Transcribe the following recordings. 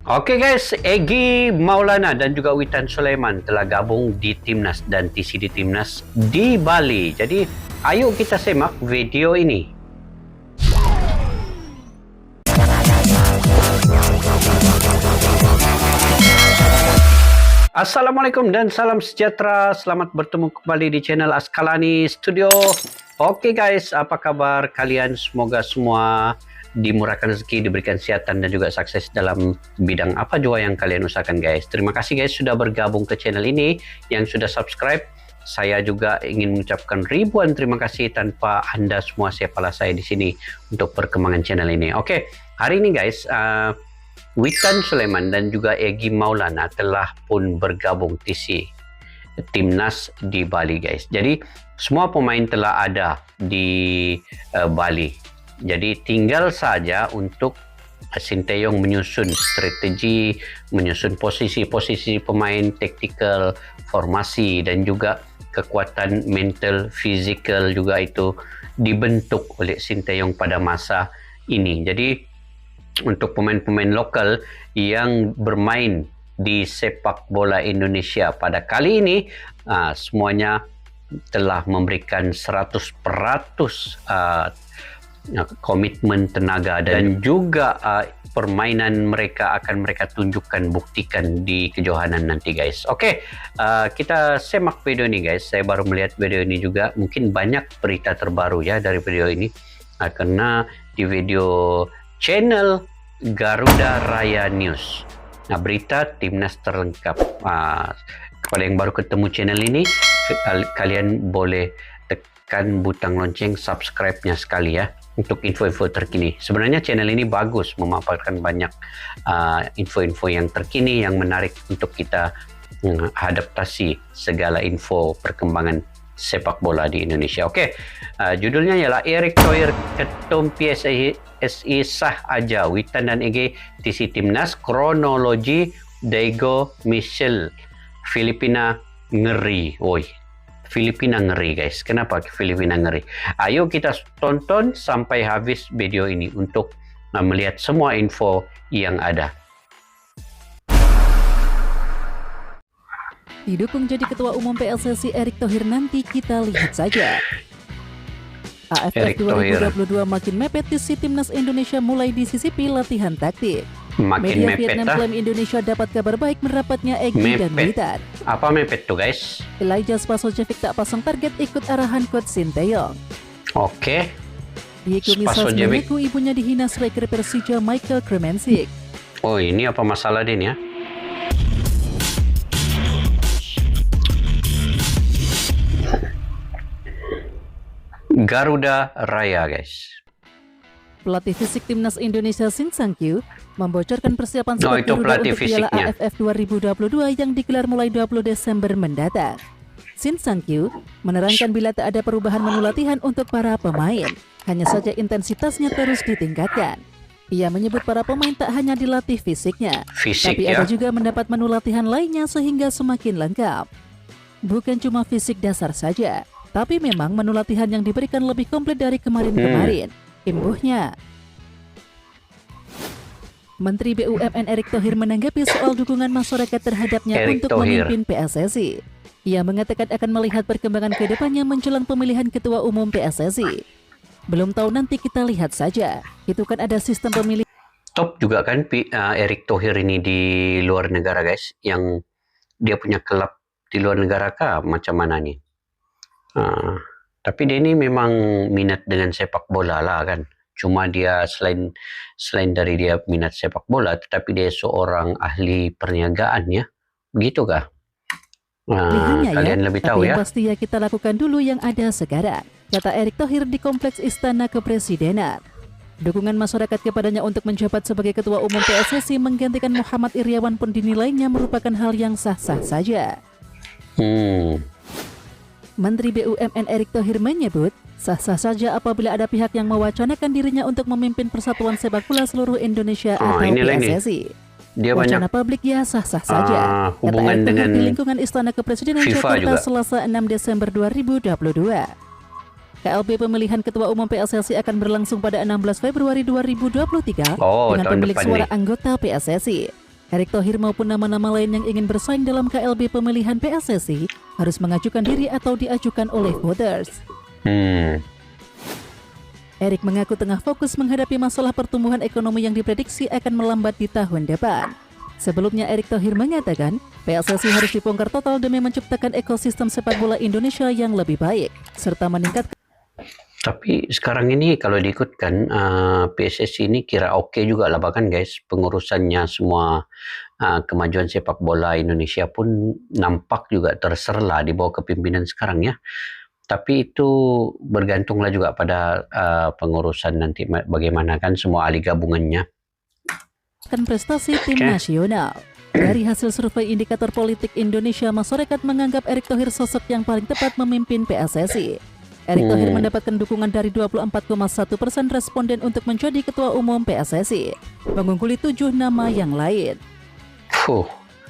Oke guys, Egy Maulana dan juga Witan Sulaiman telah gabung di Timnas dan TC di Timnas di Bali. Jadi, ayo kita simak video ini. Assalamualaikum dan salam sejahtera. Selamat bertemu kembali di channel Askalani Studio. Oke guys, apa kabar kalian? Semoga semua dimurahkan rezeki, diberikan kesehatan dan juga sukses dalam bidang apa juga yang kalian usahakan guys. Terima kasih guys sudah bergabung ke channel ini, yang sudah subscribe. Saya juga ingin mengucapkan ribuan terima kasih. Tanpa Anda semua siapalah saya di sini untuk perkembangan channel ini. Oke, hari ini guys, Witan Sulaiman dan juga Egy Maulana telah pun bergabung TC Timnas di Bali guys. Jadi semua pemain telah ada di Bali. Jadi tinggal saja untuk Sinteyong menyusun strategi, menyusun posisi-posisi pemain, taktikal, formasi dan juga kekuatan mental, fizikal juga itu dibentuk oleh Sinteyong pada masa ini. Jadi untuk pemain-pemain lokal yang bermain di sepak bola Indonesia pada kali ini, semuanya telah memberikan 100% komitmen tenaga dan juga permainan mereka akan mereka tunjukkan, buktikan di kejohanan nanti guys. Oke, kita semak video ini guys. Saya baru melihat video ini juga, mungkin banyak berita terbaru ya dari video ini, karena di video channel Garuda Raya News. Nah, berita Timnas terlengkap. Kepada yang baru ketemu channel ini, kalian boleh tekan butang lonceng subscribe-nya sekali ya, untuk info-info terkini. Sebenarnya channel ini bagus, memaparkan banyak info-info yang terkini, yang menarik untuk kita adaptasi segala info perkembangan sepak bola di Indonesia. Oke, judulnya ialah Erick Thohir Ketum PSSI sah aja, Witan dan Egy TC Timnas, kronologi Diego Michel, Filipina ngeri. Woi, Filipina ngeri guys. Kenapa Filipina ngeri? Ayo kita tonton sampai habis video ini untuk melihat semua info yang ada. Didukung jadi Ketua Umum PSSI Erick Thohir nanti, kita lihat saja. AFF 2022 makin mepet, TC Timnas Indonesia mulai disisipi latihan taktik. Makin Media mepet Vietnam klaim Indonesia dapat kabar baik merapatnya Egy dan Witan. Apa mepet tuh guys? Elijah Spasojevic tak pasang target, ikut arahan coach Sinteyong. Oke. Diego Misas mengaku ibunya dihina striker Persija Michael Kremensic. Oh, ini apa masalah din ya? Garuda Raya guys. Pelatih fisik Timnas Indonesia Shin Sang-kyu membocorkan persiapan squad Garuda untuk Piala AFF 2022 yang digelar mulai 20 Desember mendatang. Shin Sang-kyu menerangkan bila tak ada perubahan menu latihan untuk para pemain, hanya saja intensitasnya terus ditingkatkan. Ia menyebut para pemain tak hanya dilatih fisiknya, tapi ada juga mendapat menu latihan lainnya sehingga semakin lengkap. Bukan cuma fisik dasar saja, tapi memang menu latihan yang diberikan lebih komplit dari kemarin-kemarin. Imbuhnya. Menteri BUMN Erick Thohir menanggapi soal dukungan masyarakat terhadapnya untuk memimpin PSSI. Ia mengatakan akan melihat perkembangan ke depannya menjelang pemilihan Ketua Umum PSSI. Belum tahu, nanti kita lihat saja. Itu kan ada sistem pemilihan. Top juga kan Erick Thohir ini di luar negara guys, yang dia punya klub di luar negara kah? Macam mana nih? Tapi dia ini memang minat dengan sepak bola lah kan. Cuma dia selain dari dia minat sepak bola, tetapi dia seorang ahli perniagaan ya. Begitu kah? Kalian lebih tahu ya. Yang pasti ya kita lakukan dulu yang ada sekarang, kata Erick Thohir di Kompleks Istana Kepresidenan. Dukungan masyarakat kepadanya untuk menjabat sebagai Ketua Umum PSSI menggantikan Muhammad Iryawan pun dinilainya merupakan hal yang sah-sah saja. Menteri BUMN Erick Thohir menyebut, sah-sah saja apabila ada pihak yang mewacanakan dirinya untuk memimpin Persatuan Sepak Bola Seluruh Indonesia atau PSSI. Dia wacana publik ya sah-sah saja. Hubungan dengan di lingkungan Istana Kepresidenan FIFA Jakarta juga. Selasa 6 Desember 2022. KLB pemilihan Ketua Umum PSSI akan berlangsung pada 16 Februari 2023 dengan pemilik suara anggota PSSI. Erick Thohir maupun nama-nama lain yang ingin bersaing dalam KLB pemilihan PSSI harus mengajukan diri atau diajukan oleh voters. Erick mengaku tengah fokus menghadapi masalah pertumbuhan ekonomi yang diprediksi akan melambat di tahun depan. Sebelumnya Erick Thohir mengatakan PSSI harus dibongkar total demi menciptakan ekosistem sepak bola Indonesia yang lebih baik serta meningkatkan. Tapi sekarang ini kalau diikutkan PSSI ini kira oke juga lah, bahkan guys pengurusannya semua kemajuan sepak bola Indonesia pun nampak juga terserlah di bawah kepimpinan sekarang ya. Tapi itu bergantunglah juga pada pengurusan nanti bagaimana kan semua ahli gabungannya. Prestasi tim nasional. Dari hasil survei indikator politik Indonesia, masyarakat menganggap Erick Thohir sosok yang paling tepat memimpin PSSI. Erick Thohir mendapatkan dukungan dari 24,1% responden untuk menjadi ketua umum PSSI, mengungguli 7 nama yang lain.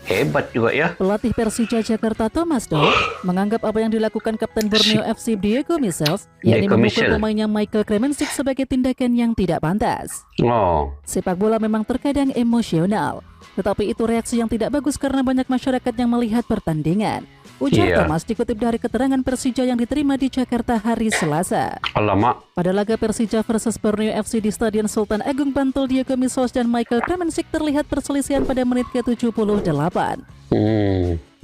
Hebat juga ya. Pelatih Persija Jakarta Thomas Doll menganggap apa yang dilakukan Kapten Borneo FC Diego Michels, yakni memukul pemainnya Michael Kremensik, sebagai tindakan yang tidak pantas. Sepak bola memang terkadang emosional, tetapi itu reaksi yang tidak bagus karena banyak masyarakat yang melihat pertandingan, ujar Thomas dikutip dari keterangan Persija yang diterima di Jakarta hari Selasa. Alamak. Pada laga Persija versus Borneo FC di Stadion Sultan Agung Bantul, Diego Michels dan Michael Kremensik terlihat perselisihan pada menit ke-78.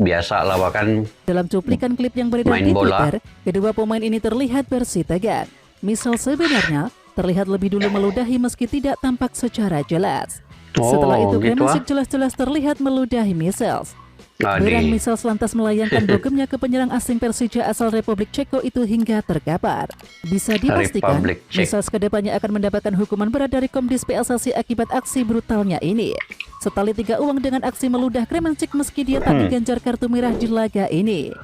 Biasa lah, bahkan dalam cuplikan klip yang beredar di Twitter, kedua pemain ini terlihat bersitegan. Michels sebenarnya terlihat lebih dulu meludahi meski tidak tampak secara jelas. Setelah itu Kremensik jelas-jelas terlihat meludahi Michels. Berang Michels lantas melayangkan bogemnya ke penyerang asing Persija asal Republik Ceko itu hingga terkapar. Bisa dipastikan Michels kedepannya akan mendapatkan hukuman berat dari Komdis PSSI akibat aksi brutalnya ini. Setali 3 uang dengan aksi meludah Kremensik meski dia tak diganjar kartu merah di laga ini.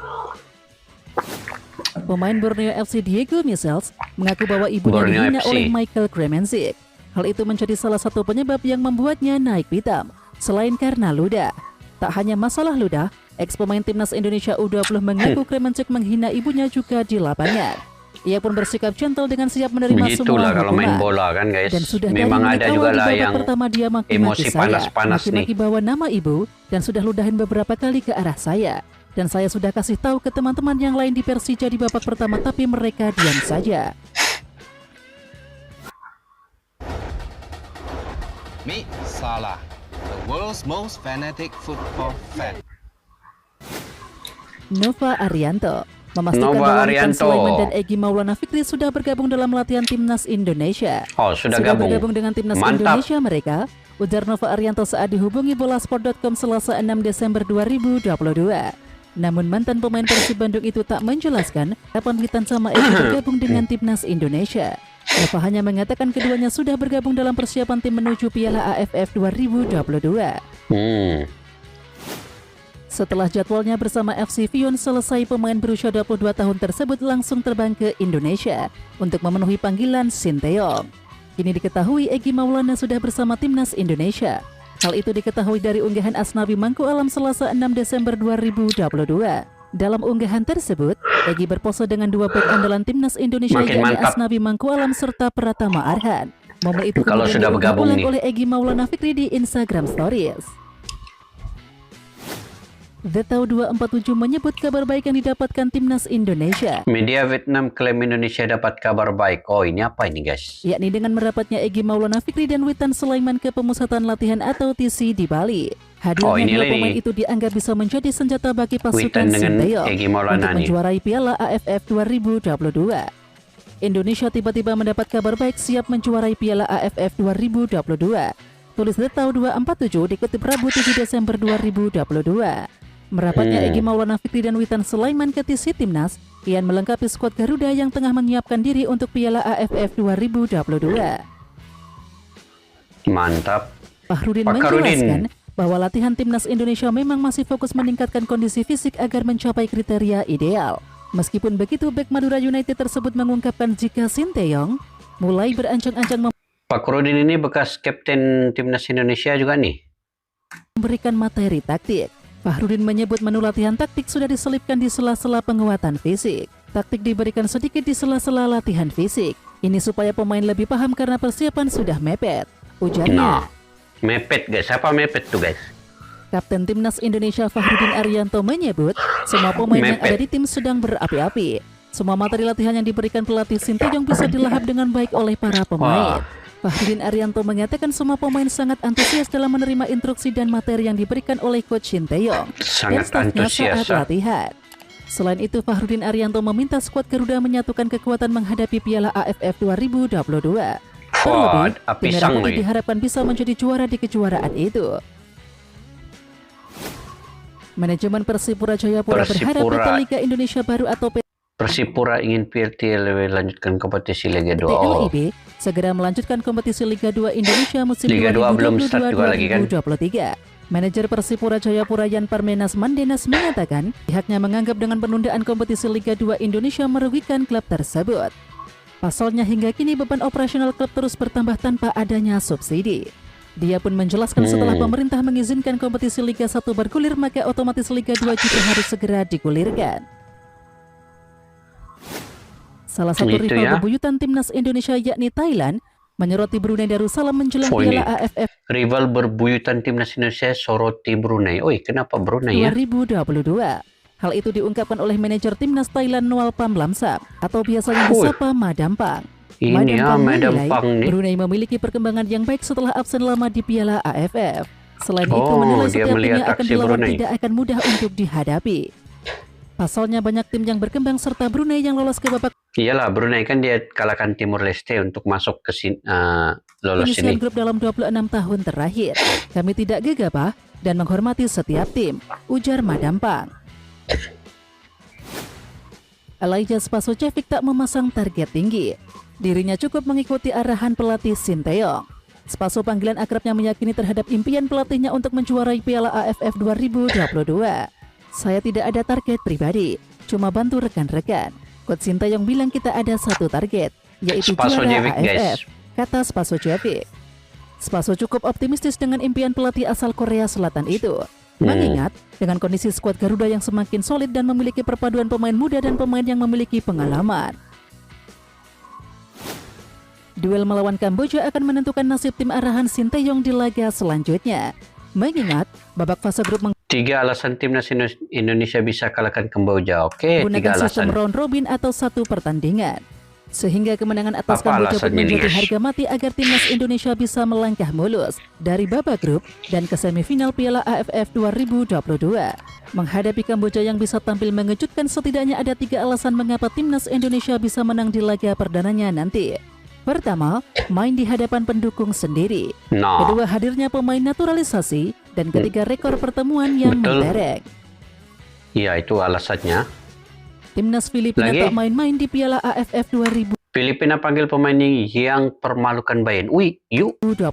Pemain Borneo FC Diego Michels mengaku bahwa ibunya dihina oleh Michael Kremensik. Hal itu menjadi salah satu penyebab yang membuatnya naik pitam. Selain karena ludah, tak hanya masalah ludah, ex-pemain timnas Indonesia U20 mengaku Kremensik menghina ibunya juga di lapangan. Ia pun bersikap gentle dengan siap menerima semua kalau main bola kan guys. Dan sudah memang ada juga lah yang pertama dia emosi panas-panas nih. Maki-maki bawa nama ibu dan sudah ludahin beberapa kali ke arah saya. Dan saya sudah kasih tahu ke teman-teman yang lain di Persija di babak pertama, tapi mereka diam saja. Mi Salah, the world's most fanatic football fan. Nova Arianto memastikan bahwa Witan Sulaiman dan Egy Maulana Fikri sudah bergabung dalam latihan timnas Indonesia. Sudah bergabung dengan timnas Indonesia mereka, ujar Nova Arianto saat dihubungi bolasport.com Selasa 6 Desember 2022. Namun mantan pemain Persib Bandung itu tak menjelaskan kapan Witan sama Egy bergabung dengan timnas Indonesia. Nova hanya mengatakan keduanya sudah bergabung dalam persiapan tim menuju Piala AFF 2022. Setelah jadwalnya bersama FC Vion selesai, pemain berusia 22 tahun tersebut langsung terbang ke Indonesia untuk memenuhi panggilan Sinteyong. Kini diketahui Egy Maulana sudah bersama timnas Indonesia. Hal itu diketahui dari unggahan Asnawi Mangku Alam Selasa 6 Desember 2022. Dalam unggahan tersebut, Egy berpose dengan dua bek andalan timnas Indonesia, yakni Asnawi Mangku Alam serta Pratama Arhan. Momen itu kalau sudah bergabung oleh Egy Maulana Fikri di Instagram Stories. The Tau 247 menyebut kabar baik yang didapatkan timnas Indonesia. Media Vietnam klaim Indonesia dapat kabar baik. Ini apa ini guys? Yakni dengan merapatnya Egy Maulana Fikri dan Witan Sulaiman ke pemusatan latihan atau TC di Bali. Hadirnya dua pemain itu dianggap bisa menjadi senjata bagi pasukan Sinteyong untuk menjuarai Piala AFF 2022. Indonesia tiba-tiba mendapat kabar baik siap menjuarai Piala AFF 2022. Tulis The Tau 247 dikutip Rabu 7 Desember 2022. Merapatnya Egy Maulana Fikri dan Witan Sulaiman ke TC Timnas kian melengkapi skuad Garuda yang tengah menyiapkan diri untuk Piala AFF 2022. Mantap. Fahrudin menjelaskan bahwa latihan timnas Indonesia memang masih fokus meningkatkan kondisi fisik agar mencapai kriteria ideal. Meskipun begitu, bek Madura United tersebut mengungkapkan jika Sinteyong mulai berancang-ancang Fahrudin ini bekas kapten timnas Indonesia juga nih, memberikan materi taktik. Fahrudin menyebut menu latihan taktik sudah diselipkan di sela-sela penguatan fisik. Taktik diberikan sedikit di sela-sela latihan fisik. Ini supaya pemain lebih paham karena persiapan sudah mepet, ujarnya. Mepet guys, apa mepet tuh guys? Kapten Timnas Indonesia Fakhrudin Arianto menyebut semua pemain yang ada di tim sedang berapi-api. Semua materi latihan yang diberikan pelatih Sinteyong bisa dilahap dengan baik oleh para pemain. Fakhrudin Arianto mengatakan semua pemain sangat antusias dalam menerima instruksi dan materi yang diberikan oleh Coach Sinteyong dan stafnya saat latihan. Selain itu, Fakhrudin Arianto meminta skuad Garuda menyatukan kekuatan menghadapi Piala AFF 2022. Terlebih, tim Merah Putih diharapkan bisa menjadi juara di kejuaraan itu. Manajemen Persipura Jayapura berharap PT Liga Indonesia Baru atau Persipura ingin PTLW lanjutkan kompetisi Liga 2. PLIB segera melanjutkan kompetisi Liga 2 Indonesia musim Liga 2 belum start juga lagi kan? 2023. Manajer Persipura Jayapura Yan Parmenas Mandenas mengatakan pihaknya menganggap dengan penundaan kompetisi Liga 2 Indonesia merugikan klub tersebut. Pasalnya hingga kini beban operasional klub terus bertambah tanpa adanya subsidi. Dia pun menjelaskan setelah pemerintah mengizinkan kompetisi Liga 1 bergulir, maka otomatis Liga 2 juga harus segera digulirkan. Salah satu rival bebuyutan Timnas Indonesia yakni Thailand menyoroti Brunei Darussalam menjelang Piala AFF. Rival berbuyutan Timnas Indonesia soroti Brunei. Oi, kenapa Brunei ya? 2022. Hal itu diungkapkan oleh manajer Timnas Thailand Noel Pamlamsap atau biasanya disapa Madampang. Ini Madampang nih. Brunei memiliki perkembangan yang baik setelah absen lama di Piala AFF. Selain itu menilai setiap tim yang akan dilawan tidak akan mudah untuk dihadapi. Pasalnya banyak tim yang berkembang serta Brunei yang lolos ke babak. Iyalah, Brunei kan dia kalahkan Timur Leste untuk masuk ke lolos ini. Grup dalam 26 tahun terakhir. Kami tidak gegabah dan menghormati setiap tim, ujar Madampang. Elijah Spasojevic tak memasang target tinggi. Dirinya cukup mengikuti arahan pelatih Sinteyong. Spaso panggilan akrabnya meyakini terhadap impian pelatihnya untuk menjuarai Piala AFF 2022. Saya tidak ada target pribadi, cuma bantu rekan-rekan. Coach Sinteyong bilang kita ada satu target, yaitu juara AFF, kata Spasojevic. Spaso cukup optimistis dengan impian pelatih asal Korea Selatan itu. Mengingat dengan kondisi skuad Garuda yang semakin solid dan memiliki perpaduan pemain muda dan pemain yang memiliki pengalaman. Duel melawan Kamboja akan menentukan nasib tim arahan Sinteyong di laga selanjutnya. Mengingat babak fase grup 3 alasan Timnas Indonesia bisa kalahkan Kamboja. Oke, 3 alasan. Sistem round robin atau satu pertandingan. Sehingga kemenangan atas Kamboja menjadi harga mati agar Timnas Indonesia bisa melangkah mulus dari babak grup dan ke semifinal Piala AFF 2022. Menghadapi Kamboja yang bisa tampil mengejutkan, setidaknya ada 3 alasan mengapa Timnas Indonesia bisa menang di laga perdananya nanti. Pertama, main di hadapan pendukung sendiri. Kedua, hadirnya pemain naturalisasi. Dan ketiga, rekor pertemuan yang mentereng. Iya, itu alasannya. Timnas Filipina tak main-main di Piala AFF 2022. Filipina panggil pemain yang permalukan Bayern.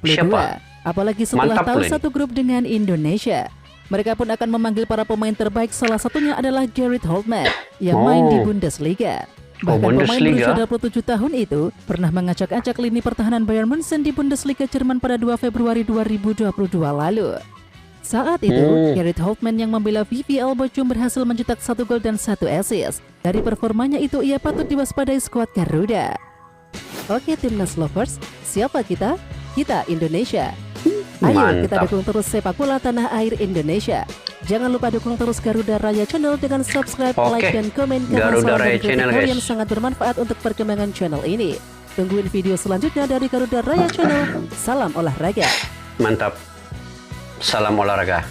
Siapa? Apalagi setelah tahu satu grup dengan Indonesia. Mereka pun akan memanggil para pemain terbaik, salah satunya adalah Gerrit Holtmann yang main di Bundesliga. Bahkan pemain berusia 27 tahun itu pernah mengacak-acak lini pertahanan Bayern Munchen di Bundesliga Jerman pada 2 Februari 2022 lalu. Saat itu, Gerrit Holtmann yang membela VfL Bochum berhasil mencetak 1 gol dan 1 assist. Dari performanya itu, ia patut diwaspadai skuad Garuda. Oke Timnas Lovers, siapa kita? Kita Indonesia. Ayo kita dukung terus sepak bola tanah air Indonesia. Jangan lupa dukung terus Garuda Raya Channel dengan subscribe, like, dan komen karena saran dan kritik kalian sangat bermanfaat untuk perkembangan channel ini. Tungguin video selanjutnya dari Garuda Raya Channel. Salam olahraga. Mantap. Salam olahraga.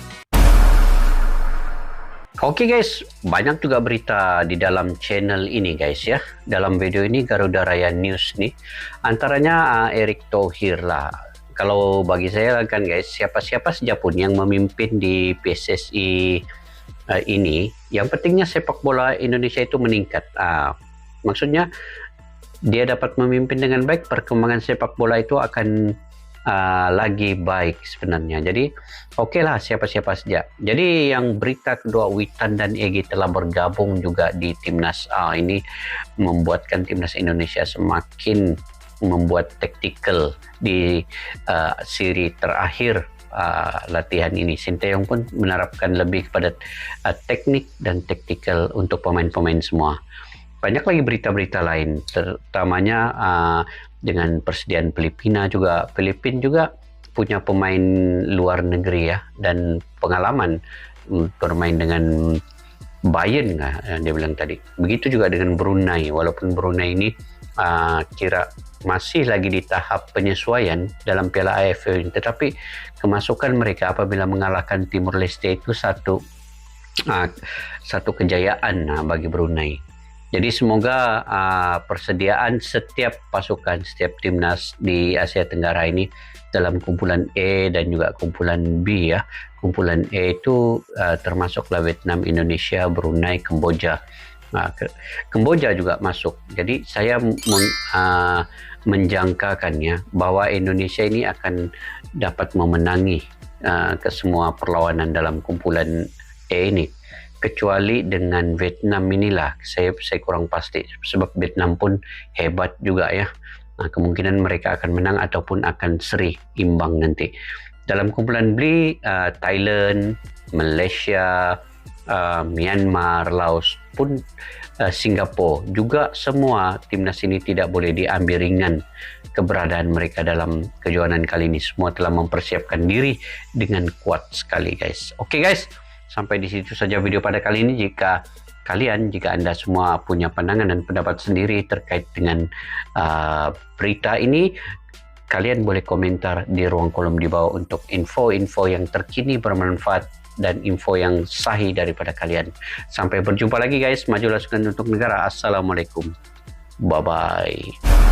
Oke guys, banyak juga berita di dalam channel ini guys ya. Dalam video ini Garuda Raya News nih. Antaranya Erick Thohir lah. Kalau bagi saya kan guys, siapa-siapa saja pun yang memimpin di PSSI ini, yang pentingnya sepak bola Indonesia itu meningkat. Maksudnya dia dapat memimpin dengan baik, perkembangan sepak bola itu akan lagi baik sebenarnya. Jadi oke lah siapa-siapa saja. Jadi yang berita kedua, Witan dan Egy telah bergabung juga di Timnas. Ini membuatkan Timnas Indonesia semakin membuat taktikal di seri terakhir latihan ini. Sinteyong pun menerapkan lebih kepada teknik dan taktikal untuk pemain-pemain semua. Banyak lagi berita-berita lain, terutamanya dengan persediaan Filipina juga. Filipina juga punya pemain luar negeri ya, dan pengalaman bermain dengan Bayern dia bilang tadi. Begitu juga dengan Brunei, walaupun Brunei ini kira masih lagi di tahap penyesuaian dalam Piala AFF ini, tetapi kemasukan mereka apabila mengalahkan Timor Leste itu satu kejayaan bagi Brunei. Jadi semoga persediaan setiap pasukan, setiap timnas di Asia Tenggara ini dalam kumpulan E dan juga kumpulan B ya. Kumpulan E itu termasuklah Vietnam, Indonesia, Brunei, Kamboja. Kamboja juga masuk. Jadi saya menjangkakannya bahwa Indonesia ini akan dapat memenangi ke semua perlawanan dalam kumpulan E ini, kecuali dengan Vietnam inilah saya kurang pasti, sebab Vietnam pun hebat juga ya. Kemungkinan mereka akan menang ataupun akan seri imbang nanti. Dalam kumpulan B, Thailand, Malaysia, Myanmar, Laos pun Singapura juga, semua timnas ini tidak boleh diambil ringan keberadaan mereka dalam kejuaraan kali ini. Semua telah mempersiapkan diri dengan kuat sekali guys. Oke guys, sampai di situ saja video pada kali ini. Jika Anda semua punya pandangan dan pendapat sendiri terkait dengan berita ini, kalian boleh komentar di ruang kolom di bawah untuk info-info yang terkini, bermanfaat, dan info yang sahih daripada kalian. Sampai berjumpa lagi guys. Majulah sukan untuk negara. Assalamualaikum. Bye-bye.